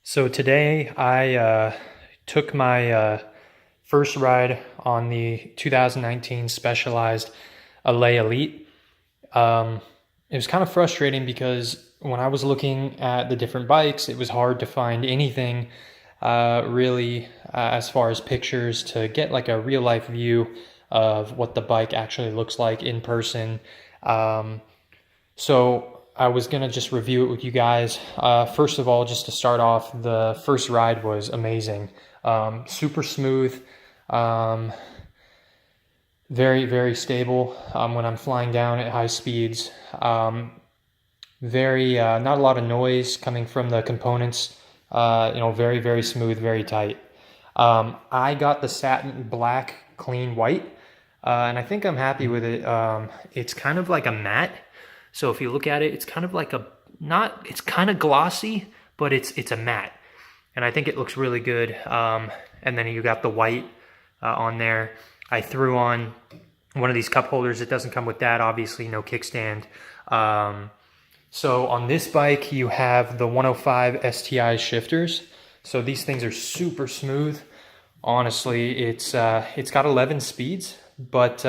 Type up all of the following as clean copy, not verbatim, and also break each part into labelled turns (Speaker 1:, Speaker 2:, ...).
Speaker 1: So today I took my first ride on the 2019 Specialized Allez Elite. It was kind of frustrating because when I was looking at the different bikes, it was hard to find anything really as far as pictures to get like a real life view of what the bike actually looks like in person. Um, so I was gonna just review it with you guys. First of all, just to start off, the first ride was amazing. Super smooth, um, very stable when I'm flying down at high speeds. Very not a lot of noise coming from the components. Very smooth, very tight. I got the Satin black clean white, and I think I'm happy with it. It's kind of like a matte. So if you look at it, it's kind of like it's kind of glossy, but it's a matte. And I think it looks really good. And then you got the white on there. I threw on one of these cup holders. It doesn't come with that, obviously, no kickstand. So on this bike, you have the 105 STI shifters. So these things are super smooth. Honestly, it's got 11 speeds, but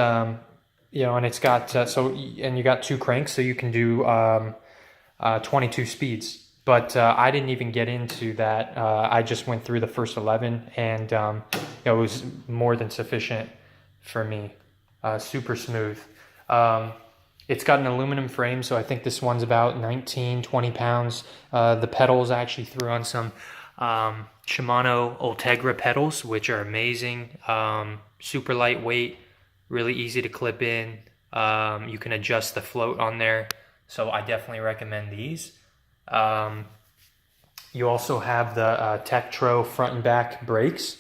Speaker 1: and it's got and you got two cranks, so you can do 22 speeds. But I didn't even get into that. I just went through the first 11, and it was more than sufficient for me. Super smooth. It's got an aluminum frame, so I think this one's about 19-20 pounds. The pedals, I actually threw on some Shimano Ultegra pedals, which are amazing. Super lightweight, really easy to clip in. You can adjust the float on there, so I definitely recommend these. You also have the Tektro front and back brakes,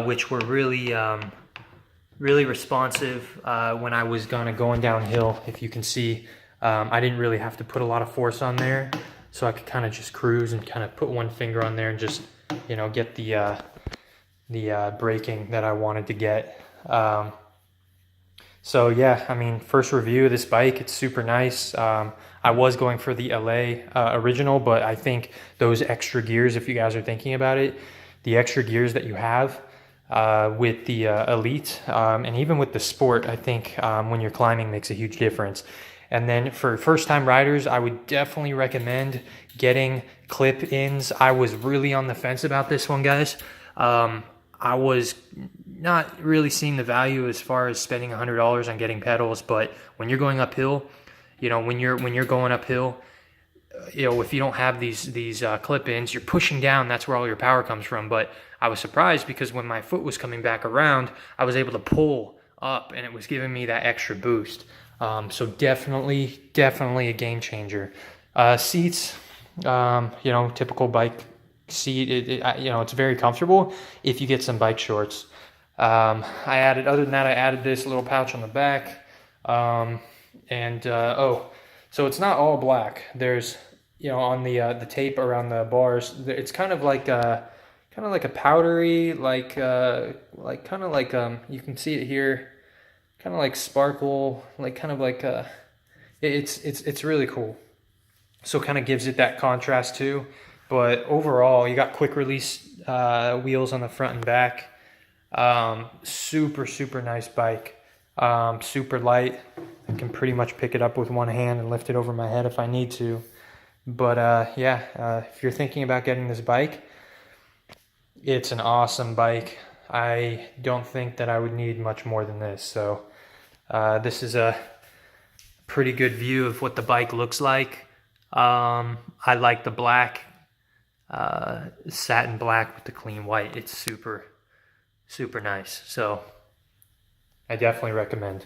Speaker 1: which were really responsive when I was going downhill. If you can see, I didn't really have to put a lot of force on there, so I could kind of just cruise and kind of put one finger on there and just get the braking that I wanted to get. So yeah, I mean, first review of this bike, it's super nice. I was going for the LA original, but I think those extra gears, if you guys are thinking about it, the extra gears that you have with the Elite, and even with the Sport, I think when you're climbing makes a huge difference. And then for first-time riders, I would definitely recommend getting clip-ins. I was really on the fence about this one, guys. I was not really seeing the value as far as spending $100 on getting pedals, but when you're going uphill, when you're going uphill, if you don't have these clip-ins, you're pushing down. That's where all your power comes from. But I was surprised because when my foot was coming back around, I was able to pull up, and it was giving me that extra boost. So definitely a game changer. Seats, typical bike seat. It's very comfortable if you get some bike shorts. Other than that, I added this little pouch on the back. So it's not all black. There's, on the tape around the bars, it's kind of like a powdery, you can see it here, kind of like sparkle, it's really cool. So kind of gives it that contrast too. But overall, you got quick release wheels on the front and back. Super nice bike. Super light. I can pretty much pick it up with one hand and lift it over my head if I need to. But if you're thinking about getting this bike, it's an awesome bike. I don't think that I would need much more than this. So this is a pretty good view of what the bike looks like. I like the black, satin black with the clean white. It's super nice. So I definitely recommend.